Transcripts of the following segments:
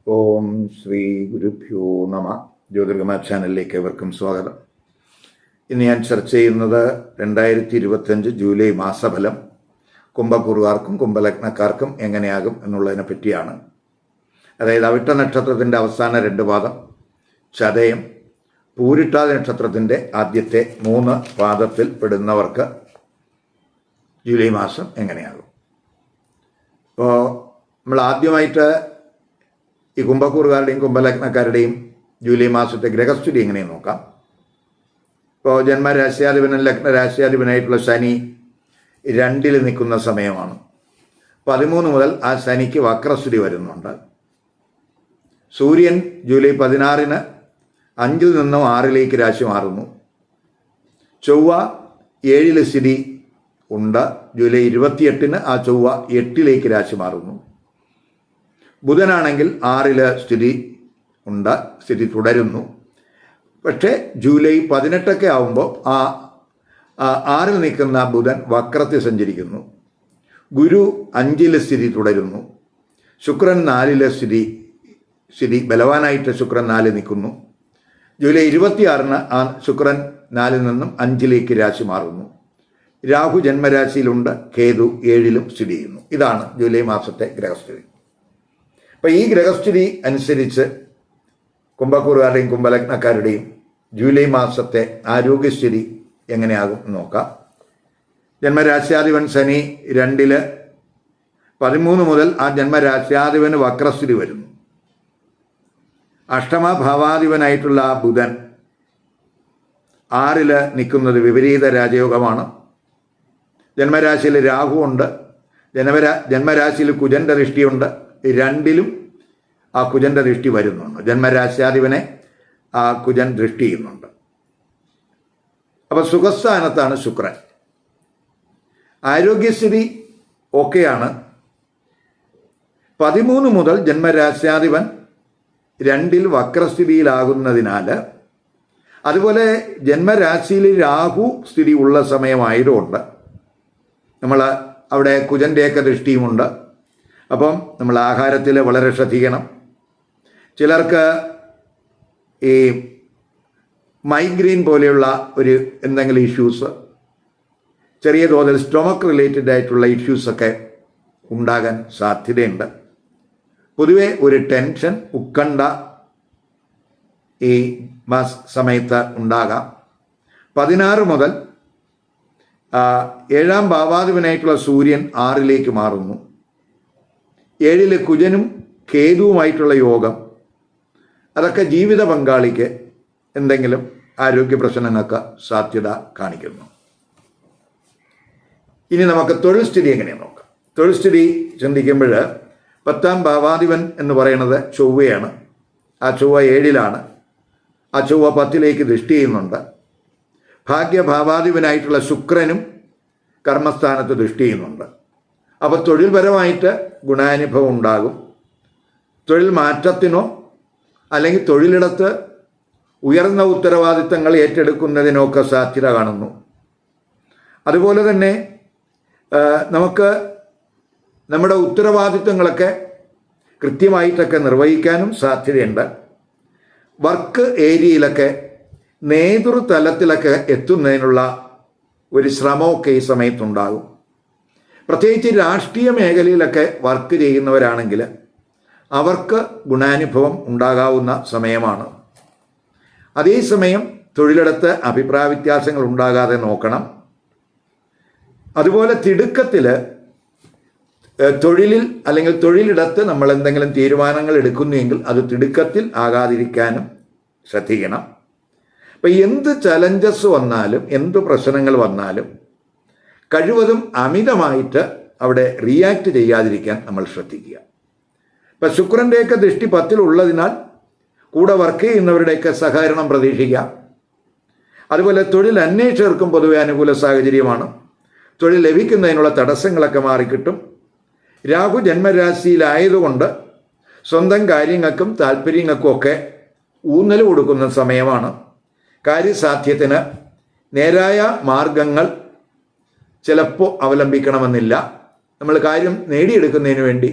ഓം ശ്രീ ഗുരുഭ്യോ നമ. ജ്യോതിർഗമ ചാനലിലേക്ക് ഏവർക്കും സ്വാഗതം. ഇന്ന് ഞാൻ ചർച്ച ചെയ്യുന്നത് 2025 ജൂലൈ മാസഫലം കുംഭക്കൂറുകാർക്കും കുംഭലഗ്നക്കാർക്കും എങ്ങനെയാകും എന്നുള്ളതിനെ പറ്റിയാണ്. അതായത് അവിട്ട നക്ഷത്രത്തിൻ്റെ അവസാന 2 പാദം, ചതയം, പൂരിട്ടാതി നക്ഷത്രത്തിൻ്റെ ആദ്യത്തെ 3 പാദത്തിൽ പെടുന്നവർക്ക് ജൂലൈ മാസം എങ്ങനെയാകും. അപ്പോൾ നമ്മൾ ആദ്യമായിട്ട് ഈ കുംഭക്കൂറുകാരുടെയും കുംഭലഗ്നക്കാരുടെയും ജൂലൈ മാസത്തെ ഗ്രഹസ്ഥിതി എങ്ങനെയെന്ന് നോക്കാം. ഇപ്പോൾ ജന്മരാശ്യാധിപനും ലഗ്നരാശ്യാധിപനായിട്ടുള്ള ശനി 2-ൽ നിൽക്കുന്ന സമയമാണ്. 13 മുതൽ ആ ശനിക്ക് വക്രസ്ഥിതി വരുന്നുണ്ട്. സൂര്യൻ ജൂലൈ 16-ന് 5-ൽ നിന്നും 6-ലേക്ക് രാശി മാറുന്നു. ചൊവ്വ 7-ൽ സ്ഥിതി ഉണ്ട്. ജൂലൈ 28-ന് ആ ചൊവ്വ 8-ലേക്ക് രാശി മാറുന്നു. ബുധനാണെങ്കിൽ 6-ൽ സ്ഥിതി ഉണ്ട്, സ്ഥിതി തുടരുന്നു. പക്ഷേ ജൂലൈ 18 ആവുമ്പോൾ ആ 6-ൽ നിൽക്കുന്ന ബുധൻ വക്രത്തിൽ സഞ്ചരിക്കുന്നു. ഗുരു 5-ൽ സ്ഥിതി തുടരുന്നു. ശുക്രൻ 4-ലെ സ്ഥിതി ബലവാനായിട്ട് ശുക്രൻ 4 നിൽക്കുന്നു. ജൂലൈ 26-ന് ആ ശുക്രൻ 4-ൽ നിന്നും 5-ലേക്ക് രാശി മാറുന്നു. രാഹു ജന്മരാശിയിലുണ്ട്, കേതു 7-ലും സ്ഥിതി ചെയ്യുന്നു. ഇതാണ് ജൂലൈ മാസത്തെ ഗ്രഹസ്ഥിതി. അപ്പോൾ ഈ ഗ്രഹസ്ഥിതി അനുസരിച്ച് കുംഭക്കൂറുകാരുടെയും കുംഭലഗ്നക്കാരുടെയും ജൂലൈ മാസത്തെ ആരോഗ്യസ്ഥിതി എങ്ങനെയാകും എന്ന് നോക്കാം. ജന്മരാശ്യാധിപൻ ശനി 2-ൽ 13 മുതൽ ആ ജന്മരാശ്യാധിപന് വക്രസ്ഥിതി വരുന്നു. അഷ്ടമഭാവാധിപനായിട്ടുള്ള ബുധൻ 6-ൽ നിൽക്കുന്നത് വിപരീത രാജയോഗമാണ്. ജന്മരാശിയിൽ രാഹു ഉണ്ട്, ജന്മരാശിയിൽ കുജൻ്റെ ദൃഷ്ടിയുണ്ട്. 2-ലും ആ കുജൻ്റെ ദൃഷ്ടി വരുന്നുണ്ട്. ജന്മരാശ്യാധിപനെ ആ കുജൻ ദൃഷ്ടി ചെയ്യുന്നുണ്ട്. അപ്പോൾ സുഖസ്ഥാനത്താണ് ശുക്രൻ. ആരോഗ്യസ്ഥിതി ഓക്കെയാണ്. 13 മുതൽ ജന്മരാശ്യാധിപൻ 2-ൽ വക്രസ്ഥിതിയിലാകുന്നതിനാൽ, അതുപോലെ ജന്മരാശിയിൽ രാഹു സ്ഥിതി ഉള്ള സമയമായതുകൊണ്ട് നമ്മൾ അവിടെ കുജൻ്റെയൊക്കെ ദൃഷ്ടിയുമുണ്ട്. അപ്പം നമ്മൾ ആഹാരത്തിൽ വളരെ ശ്രദ്ധിക്കണം. ചിലർക്ക് ഈ മൈഗ്രെയിൻ പോലെയുള്ള എന്തെങ്കിലും ഇഷ്യൂസ്, ചെറിയ തോതിൽ സ്റ്റൊമക്ക് റിലേറ്റഡ് ആയിട്ടുള്ള ഇഷ്യൂസൊക്കെ ഉണ്ടാകാൻ സാധ്യതയുണ്ട്. പൊതുവെ ഒരു ടെൻഷൻ, ഉത്കണ്ഠ ഈ സമയത്ത് ഉണ്ടാകാം. 16 മുതൽ 7-ാം ഭാവാധിപനായിട്ടുള്ള സൂര്യൻ 6-ലേക്ക് മാറുന്നു. 7-ൽ കുജനും കേതുവുമായിട്ടുള്ള യോഗം, അതൊക്കെ ജീവിത പങ്കാളിക്ക് എന്തെങ്കിലും ആരോഗ്യ പ്രശ്നങ്ങൾക്ക് സാധ്യത കാണിക്കുന്നു. ഇനി നമുക്ക് തൊഴിൽ സ്ഥിതി എങ്ങനെയാണ് നോക്കാം. തൊഴിൽ സ്ഥിതി ചിന്തിക്കുമ്പോൾ 10-ാം ഭാവാധിപൻ എന്ന് പറയുന്നത് ചൊവ്വയാണ്. ആ ചൊവ്വ 7-ലാണ്. ആ ചൊവ്വ 10-ലേക്ക് ദൃഷ്ടി ചെയ്യുന്നുണ്ട്. ഭാഗ്യഭാവാധിപനായിട്ടുള്ള ശുക്രനും കർമ്മസ്ഥാനത്ത് ദൃഷ്ടി ചെയ്യുന്നുണ്ട്. അപ്പോൾ തൊഴിൽപരമായിട്ട് ഗുണാനുഭവം ഉണ്ടാകും. തൊഴിൽ മാറ്റത്തിനോ അല്ലെങ്കിൽ തൊഴിലിടത്ത് ഉയർന്ന ഉത്തരവാദിത്തങ്ങൾ ഏറ്റെടുക്കുന്നതിനോ ഒക്കെ സാധ്യത കാണുന്നു. അതുപോലെ തന്നെ നമുക്ക് നമ്മുടെ ഉത്തരവാദിത്തങ്ങളൊക്കെ കൃത്യമായിട്ടൊക്കെ നിർവഹിക്കാനും സാധ്യതയുണ്ട്. വർക്ക് ഏരിയയിലൊക്കെ നേതൃതലത്തിലൊക്കെ എത്തുന്നതിനുള്ള ഒരു ശ്രമമൊക്കെ ഈ സമയത്തുണ്ടാകും. പ്രത്യേകിച്ച് രാഷ്ട്രീയ മേഖലയിലൊക്കെ വർക്ക് ചെയ്യുന്നവരാണെങ്കിൽ അവർക്ക് ഗുണാനുഭവം ഉണ്ടാകാവുന്ന സമയമാണ്. അതേസമയം തൊഴിലിടത്ത് അഭിപ്രായ വ്യത്യാസങ്ങൾ ഉണ്ടാകാതെ നോക്കണം. അതുപോലെ തിടുക്കത്തിൽ തൊഴിലിൽ അല്ലെങ്കിൽ തൊഴിലിടത്ത് നമ്മൾ എന്തെങ്കിലും തീരുമാനങ്ങൾ എടുക്കുന്നുവെങ്കിൽ അത് തിടുക്കത്തിൽ ആകാതിരിക്കാനും ശ്രദ്ധിക്കണം. അപ്പം എന്ത് ചലഞ്ചസ് വന്നാലും, എന്ത് പ്രശ്നങ്ങൾ വന്നാലും കഴിവതും അമിതമായിട്ട് അവിടെ റിയാക്ട് ചെയ്യാതിരിക്കാൻ നമ്മൾ ശ്രദ്ധിക്കുക. ഇപ്പം ശുക്രൻ്റെയൊക്കെ ദൃഷ്ടി 10-ൽ ഉള്ളതിനാൽ കൂടെ വർക്ക് ചെയ്യുന്നവരുടെയൊക്കെ സഹകരണം പ്രതീക്ഷിക്കാം. അതുപോലെ തൊഴിൽ അന്വേഷകർക്കും പൊതുവെ അനുകൂല സാഹചര്യമാണ്. തൊഴിൽ ലഭിക്കുന്നതിനുള്ള തടസ്സങ്ങളൊക്കെ മാറിക്കിട്ടും. രാഹു ജന്മരാശിയിലായതുകൊണ്ട് സ്വന്തം കാര്യങ്ങൾക്കും താല്പര്യങ്ങൾക്കും ഒക്കെ ഊന്നൽ കൊടുക്കുന്ന സമയമാണ്. കാര്യസാധ്യത്തിന് നേരായ മാർഗങ്ങൾ ചിലപ്പോൾ അവലംബിക്കണമെന്നില്ല. നമ്മൾ കാര്യം നേടിയെടുക്കുന്നതിന് വേണ്ടി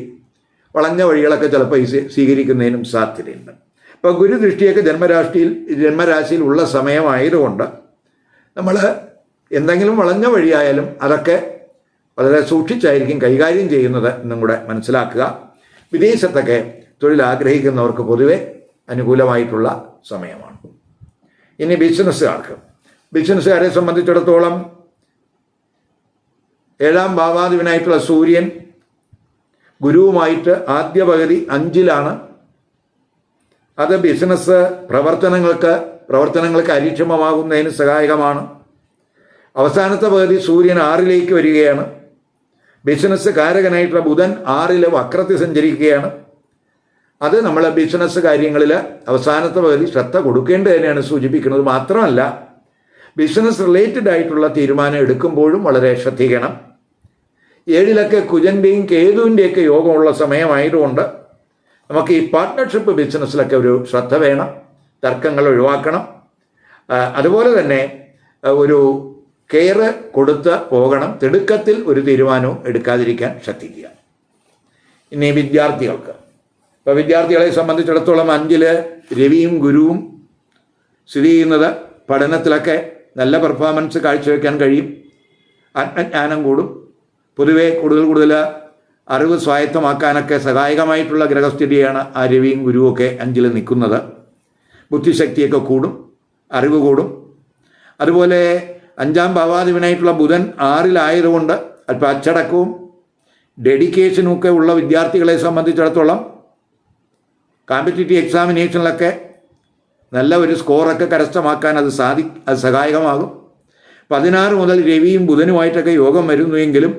വളഞ്ഞ വഴികളൊക്കെ ചിലപ്പോൾ സ്വീകരിക്കുന്നതിനും സാധ്യതയുണ്ട്. ഇപ്പോൾ ഗുരുദൃഷ്ടിയൊക്കെ ജന്മരാശിയിൽ ഉള്ള സമയമായതുകൊണ്ട് നമ്മൾ എന്തെങ്കിലും വളഞ്ഞ വഴിയായാലും അതൊക്കെ വളരെ സൂക്ഷിച്ചായിരിക്കും കൈകാര്യം ചെയ്യുന്നത് എന്നും കൂടെ മനസ്സിലാക്കുക. വിദേശത്തൊക്കെ തൊഴിൽ ആഗ്രഹിക്കുന്നവർക്ക് പൊതുവെ അനുകൂലമായിട്ടുള്ള സമയമാണ്. ഇനി ബിസിനസ്സുകാരെ സംബന്ധിച്ചിടത്തോളം 7ാം ഭാവാധിപനായിട്ടുള്ള സൂര്യൻ ഗുരുവുമായിട്ട് ആദ്യ പകുതി 5-ലാണ്. അത് ബിസിനസ് പ്രവർത്തനങ്ങൾക്ക് അരിക്ഷമമാകുന്നതിന് സഹായകമാണ്. അവസാനത്തെ പകുതി സൂര്യൻ 6-ലേക്ക് വരികയാണ്. ബിസിനസ് കാരകനായിട്ടുള്ള ബുധൻ 6-ൽ വക്രത്തിൽ സഞ്ചരിക്കുകയാണ്. അത് നമ്മൾ ബിസിനസ് കാര്യങ്ങളിൽ അവസാനത്തെ പകുതി ശ്രദ്ധ കൊടുക്കേണ്ടത് തന്നെയാണ് സൂചിപ്പിക്കുന്നത്. മാത്രമല്ല ബിസിനസ് റിലേറ്റഡ് ആയിട്ടുള്ള തീരുമാനം എടുക്കുമ്പോഴും വളരെ ശ്രദ്ധിക്കണം. 7-ലൊക്കെ കുജൻ്റെയും കേതുവിൻ്റെയൊക്കെ യോഗമുള്ള സമയമായതുകൊണ്ട് നമുക്ക് ഈ പാർട്ട്ണർഷിപ്പ് ബിസിനസ്സിലൊക്കെ ഒരു ശ്രദ്ധ വേണം. തർക്കങ്ങൾ ഒഴിവാക്കണം. അതുപോലെ തന്നെ ഒരു കെയർ കൊടുത്ത് പോകണം. തിടുക്കത്തിൽ ഒരു തീരുമാനവും എടുക്കാതിരിക്കാൻ ശ്രദ്ധിക്കുക. ഇനി വിദ്യാർത്ഥികളെ സംബന്ധിച്ചിടത്തോളം 5-ല് രവിയും ഗുരുവും സ്ഥിതി ചെയ്യുന്നത് പഠനത്തിലൊക്കെ നല്ല പെർഫോമൻസ് കാഴ്ചവെക്കാൻ കഴിയും. ആത്മജ്ഞാനം കൂടും. പൊതുവെ കൂടുതൽ അറിവ് സ്വായത്തമാക്കാനൊക്കെ സഹായകമായിട്ടുള്ള ഗ്രഹസ്ഥിതിയാണ് ആ രവിയും ഗുരുവൊക്കെ 5-ൽ നിൽക്കുന്നത്. ബുദ്ധിശക്തിയൊക്കെ കൂടും, അറിവ് കൂടും. അതുപോലെ 5ാം ഭാവാധിപനായിട്ടുള്ള ബുധൻ 6-ലായതുകൊണ്ട് അല്പം അച്ചടക്കവും ഡെഡിക്കേഷനും ഒക്കെ ഉള്ള വിദ്യാർത്ഥികളെ സംബന്ധിച്ചിടത്തോളം കോമ്പറ്റീറ്റീവ് എക്സാമിനേഷനിലൊക്കെ നല്ല ഒരു സ്കോറൊക്കെ കരസ്ഥമാക്കാൻ അത് സഹായകമാകും. 16 മുതൽ രവിയും ബുധനുമായിട്ടൊക്കെ യോഗം വരുന്നുവെങ്കിലും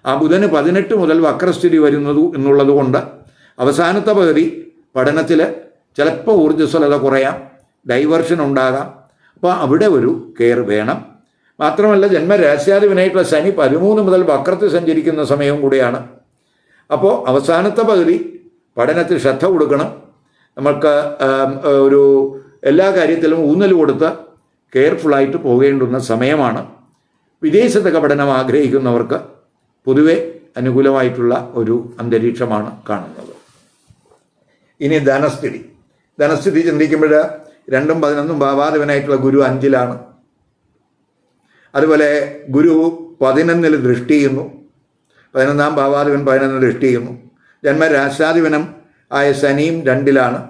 ആ ബുധന് 18 മുതൽ വക്രസ്ഥിതി വരുന്നത് എന്നുള്ളത് കൊണ്ട് അവസാനത്തെ പകുതി പഠനത്തിൽ ചിലപ്പോൾ ഊർജ്ജസ്വലത കുറയാം, ഡൈവേർഷൻ ഉണ്ടാകാം. അപ്പോൾ അവിടെ ഒരു കെയർ വേണം. മാത്രമല്ല ജന്മരാശ്യാധിപനായിട്ടുള്ള ശനി 13 മുതൽ വക്രത്തിൽ സഞ്ചരിക്കുന്ന സമയവും കൂടിയാണ്. അപ്പോൾ അവസാനത്തെ പകുതി പഠനത്തിൽ ശ്രദ്ധ കൊടുക്കണം. നമുക്ക് ഒരു എല്ലാ കാര്യത്തിലും ഊന്നൽ കൊടുത്ത് കെയർഫുള്ളായിട്ട് പോകേണ്ടുന്ന സമയമാണ്. വിദേശത്തൊക്കെ പഠനം ആഗ്രഹിക്കുന്നവർക്ക് പൊതുവെ അനുകൂലമായിട്ടുള്ള ഒരു അന്തരീക്ഷമാണ് കാണുന്നത്. ഇനി ധനസ്ഥിതി ചിന്തിക്കുമ്പോൾ 2ഉം 11ഉം ഭാവാധിപനായിട്ടുള്ള ഗുരു 5-ലാണ്. അതുപോലെ ഗുരു 11-ൽ ദൃഷ്ടി ചെയ്യുന്നു. 11ാം ഭാവാധിപൻ 11-ൽ ദൃഷ്ടി ചെയ്യുന്നു. ജന്മരാശാധിപനം ആയ ശനിയും 2-ലാണ്.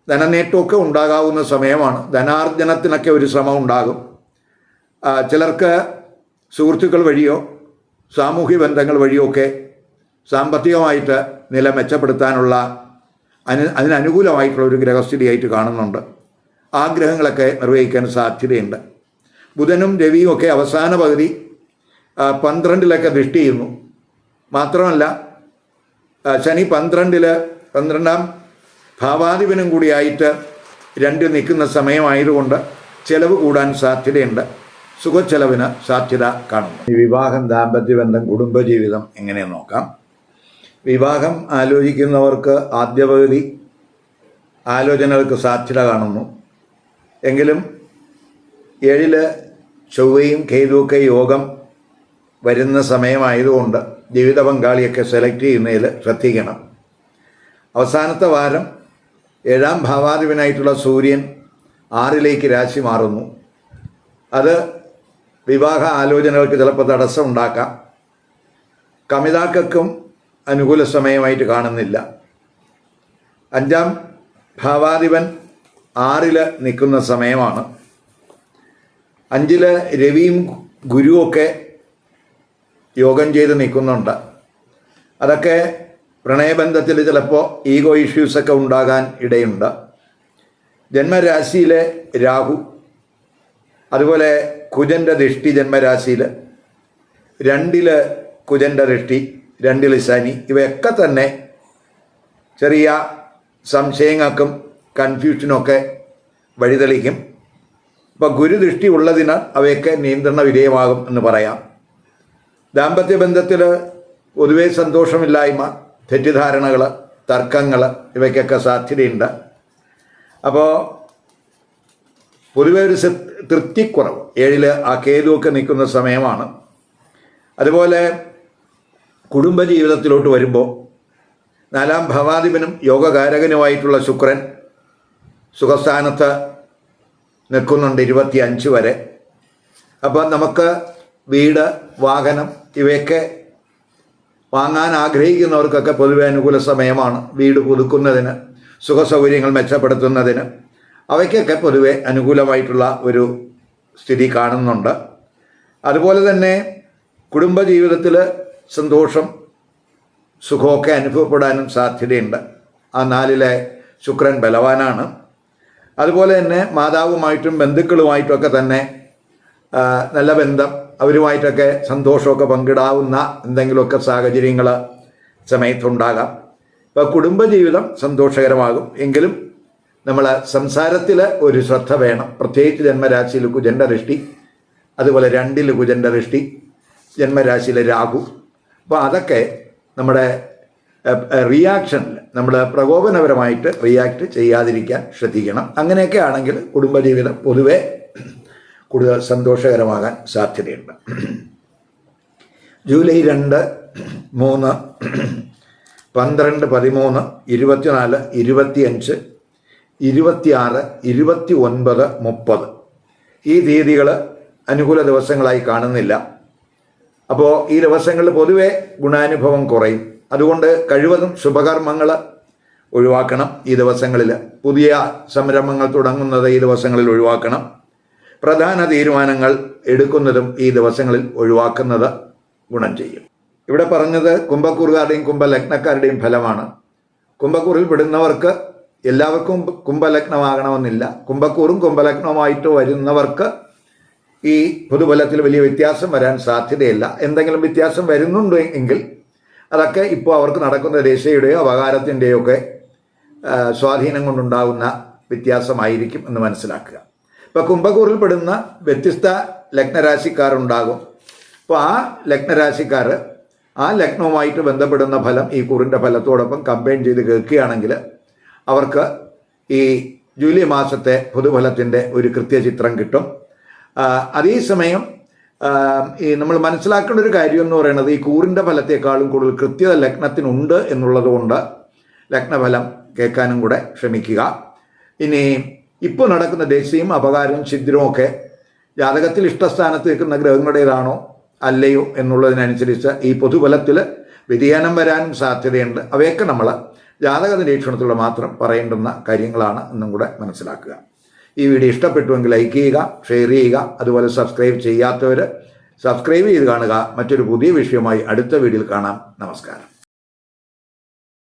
ധനനേട്ടമൊക്കെ ഉണ്ടാകാവുന്ന സമയമാണ്. ധനാർജനത്തിനൊക്കെ ഒരു ശ്രമം ഉണ്ടാകും. ചിലർക്ക് സുഹൃത്തുക്കൾ വഴിയോ സാമൂഹ്യ ബന്ധങ്ങൾ വഴിയോ ഒക്കെ സാമ്പത്തികമായിട്ട് നില മെച്ചപ്പെടുത്താനുള്ള അതിനനുകൂലമായിട്ടുള്ള ഒരു ഗ്രഹസ്ഥിതിയായിട്ട് കാണുന്നുണ്ട്. ആഗ്രഹങ്ങളൊക്കെ നിർവഹിക്കാൻ സാധ്യതയുണ്ട്. ബുധനും രവിയും ഒക്കെ അവസാന പകുതി 12-ലൊക്കെ ദൃഷ്ടി ചെയ്യുന്നു. മാത്രമല്ല ശനി 12-ാം ഭാവാധിപനും കൂടിയായിട്ട് 2 നിൽക്കുന്ന സമയമായതുകൊണ്ട് ചെലവ് കൂടാൻ സാധ്യതയുണ്ട്. സുഖച്ചെലവിന് സാധ്യത കാണുന്നു. വിവാഹം, ദാമ്പത്യബന്ധം, കുടുംബജീവിതം എങ്ങനെ നോക്കാം. വിവാഹം ആലോചിക്കുന്നവർക്ക് ആദ്യ പകുതി ആലോചനകൾക്ക് സാധ്യത കാണുന്നു. എങ്കിലും 7-ല് ചൊവ്വയും കേതുവൊക്കെ യോഗം വരുന്ന സമയമായതുകൊണ്ട് ജീവിത പങ്കാളിയൊക്കെ സെലക്ട് ചെയ്യുന്നതിൽ ശ്രദ്ധിക്കണം. അവസാനത്തെ വാരം 7ാം ഭാവാധിപനായിട്ടുള്ള സൂര്യൻ 6-ലേക്ക് രാശി മാറുന്നു. അത് വിവാഹ ആലോചനകൾക്ക് ചിലപ്പോൾ തടസ്സം ഉണ്ടാക്കാം. കമിതാക്കൾക്കും അനുകൂല സമയമായിട്ട് കാണുന്നില്ല. 5ാം ഭാവാധിപൻ 6-ൽ നിൽക്കുന്ന സമയമാണ്. 5-ല് രവിയും ഗുരുവൊക്കെ യോഗം ചെയ്ത് നിൽക്കുന്നുണ്ട്. അതൊക്കെ പ്രണയബന്ധത്തിൽ ചിലപ്പോൾ ഈഗോ ഇഷ്യൂസൊക്കെ ഉണ്ടാകാൻ ഇടയുണ്ട്. ജന്മരാശിയിലെ രാഹു, അതുപോലെ കുജൻ്റെ ദൃഷ്ടി ജന്മരാശിയിൽ, 2-ല് കുജൻ്റെ ദൃഷ്ടി, 2-ല് ശനി, ഇവയൊക്കെ തന്നെ ചെറിയ സംശയങ്ങൾക്കും കൺഫ്യൂഷനൊക്കെ വഴിതെളിക്കും. ഇപ്പോൾ ഗുരുദൃഷ്ടി ഉള്ളതിനാൽ അവയൊക്കെ നിയന്ത്രണ വിധേയമാകും എന്ന് പറയാം. ദാമ്പത്യ ബന്ധത്തിൽ പൊതുവെ സന്തോഷമില്ലായ്മ, തെറ്റിദ്ധാരണകൾ, തർക്കങ്ങൾ ഇവയ്ക്കൊക്കെ സാധ്യതയുണ്ട്. അപ്പോൾ പൊതുവെ ഒരു തൃപ്തിക്കുറവ് 7-ല് ആ കേതുവൊക്കെ നിൽക്കുന്ന സമയമാണ്. അതുപോലെ കുടുംബജീവിതത്തിലോട്ട് വരുമ്പോൾ 4-ാം ഭാവാധിപനും യോഗകാരകനുമായിട്ടുള്ള ശുക്രൻ സുഖസ്ഥാനത്ത് നിൽക്കുന്നുണ്ട് 25 വരെ. അപ്പോൾ നമുക്ക് വീട്, വാഹനം ഇവയൊക്കെ വാങ്ങാൻ ആഗ്രഹിക്കുന്നവർക്കൊക്കെ പൊതുവെ അനുകൂല സമയമാണ്. വീട് പുതുക്കുന്നതിന്, സുഖസൗകര്യങ്ങൾ മെച്ചപ്പെടുത്തുന്നതിന് അവയ്ക്കൊക്കെ പൊതുവെ അനുകൂലമായിട്ടുള്ള ഒരു സ്ഥിതി കാണുന്നുണ്ട്. അതുപോലെ തന്നെ കുടുംബജീവിതത്തിൽ സന്തോഷം, സുഖമൊക്കെ അനുഭവപ്പെടാനും സാധ്യതയുണ്ട്. ആ 4-ലെ ശുക്രൻ ബലവാനാണ്. അതുപോലെ തന്നെ മാതാവുമായിട്ടും ബന്ധുക്കളുമായിട്ടുമൊക്കെ തന്നെ നല്ല ബന്ധം, അവരുമായിട്ടൊക്കെ സന്തോഷമൊക്കെ പങ്കിടാവുന്ന എന്തെങ്കിലുമൊക്കെ സാഹചര്യങ്ങൾ സമയത്തുണ്ടാകാം. ഇപ്പോൾ കുടുംബജീവിതം സന്തോഷകരമാകും. എങ്കിലും നമ്മൾ സംസാരത്തിൽ ഒരു ശ്രദ്ധ വേണം. പ്രത്യേകിച്ച് ജന്മരാശിയിൽ കുജൻ്റെ ദൃഷ്ടി, അതുപോലെ 2-ൽ കുജൻ്റെ ദൃഷ്ടി, ജന്മരാശിയിലെ രാഹു. അപ്പോൾ അതൊക്കെ നമ്മുടെ റിയാക്ഷനിൽ നമ്മൾ പ്രകോപനപരമായിട്ട് റിയാക്ട് ചെയ്യാതിരിക്കാൻ ശ്രദ്ധിക്കണം. അങ്ങനെയൊക്കെ ആണെങ്കിൽ കുടുംബജീവിതം പൊതുവെ കൂടുതൽ സന്തോഷകരമാകാൻ സാധ്യതയുണ്ട്. ജൂലൈ 2, 3, 12, 13, 24, 25, 26, 29, 30 ഈ തീയതികൾ അനുകൂല ദിവസങ്ങളായി കാണുന്നില്ല. അപ്പോൾ ഈ ദിവസങ്ങളിൽ പൊതുവെ ഗുണാനുഭവം കുറയും. അതുകൊണ്ട് കഴിവതും ശുഭകർമ്മങ്ങൾ ഒഴിവാക്കണം. ഈ ദിവസങ്ങളിൽ പുതിയ സംരംഭങ്ങൾ തുടങ്ങുന്നത് ഈ ദിവസങ്ങളിൽ ഒഴിവാക്കണം. പ്രധാന തീരുമാനങ്ങൾ എടുക്കുന്നതും ഈ ദിവസങ്ങളിൽ ഒഴിവാക്കുന്നത് ഗുണം ചെയ്യും. ഇവിടെ പറഞ്ഞത് കുംഭക്കൂറുകാരുടെയും കുംഭലഗ്നക്കാരുടെയും ഫലമാണ്. കുംഭക്കൂറിൽ പെടുന്നവർക്ക് എല്ലാവർക്കും കുംഭലഗ്നമാകണമെന്നില്ല. കുംഭക്കൂറും കുംഭലഗ്നവുമായിട്ട് വരുന്നവർക്ക് ഈ പൊതുഫലത്തിൽ വലിയ വ്യത്യാസം വരാൻ സാധ്യതയില്ല. എന്തെങ്കിലും വ്യത്യാസം വരുന്നുണ്ട് എങ്കിൽ അതൊക്കെ ഇപ്പോൾ അവർക്ക് നടക്കുന്ന ദശയുടെയോ അപകാരത്തിൻ്റെയോ ഒക്കെ സ്വാധീനം കൊണ്ടുണ്ടാകുന്ന വ്യത്യാസമായിരിക്കും എന്ന് മനസ്സിലാക്കുക. ഇപ്പോൾ കുംഭക്കൂറിൽ പെടുന്ന വ്യത്യസ്ത ലഗ്നരാശിക്കാരുണ്ടാകും. അപ്പോൾ ആ ലഗ്നരാശിക്കാർ ആ ലഗ്നവുമായിട്ട് ബന്ധപ്പെടുന്ന ഫലം ഈ കൂറിൻ്റെ ഫലത്തോടൊപ്പം കമ്പൈൻ ചെയ്ത് കേൾക്കുകയാണെങ്കിൽ അവർക്ക് ഈ ജൂലൈ മാസത്തെ പൊതുഫലത്തിൻ്റെ ഒരു കൃത്യചിത്രം കിട്ടും. അതേസമയം ഈ നമ്മൾ മനസ്സിലാക്കേണ്ട ഒരു കാര്യം എന്ന് പറയുന്നത് ഈ കൂറിൻ്റെ ഫലത്തെക്കാളും കൂടുതൽ കൃത്യത ലഗ്നത്തിനുണ്ട് എന്നുള്ളത് കൊണ്ട് ലഗ്നഫലം കേൾക്കാനും കൂടെ ശ്രമിക്കുക. ഇനി ഇപ്പോൾ നടക്കുന്ന ദശയും അപകാരവും ഛിദ്രവും ഒക്കെ ജാതകത്തിൽ ഇഷ്ടസ്ഥാനത്ത് നിൽക്കുന്ന ഗ്രഹങ്ങളുടേതാണോ അല്ലയോ എന്നുള്ളതിനനുസരിച്ച് ഈ പൊതുഫലത്തിൽ വ്യതിയാനം വരാനും സാധ്യതയുണ്ട്. അവയൊക്കെ നമ്മൾ ജാതക നിരീക്ഷണത്തിലൂടെ മാത്രം പറയേണ്ടുന്ന കാര്യങ്ങളാണ് എന്നും കൂടെ മനസ്സിലാക്കുക. ഈ വീഡിയോ ഇഷ്ടപ്പെട്ടുവെങ്കിൽ ലൈക്ക് ചെയ്യുക, ഷെയർ ചെയ്യുക. അതുപോലെ സബ്സ്ക്രൈബ് ചെയ്യാത്തവർ സബ്സ്ക്രൈബ് ചെയ്ത് കാണുക. മറ്റൊരു പുതിയ വിഷയവുമായി അടുത്ത വീഡിയോയിൽ കാണാം. നമസ്കാരം.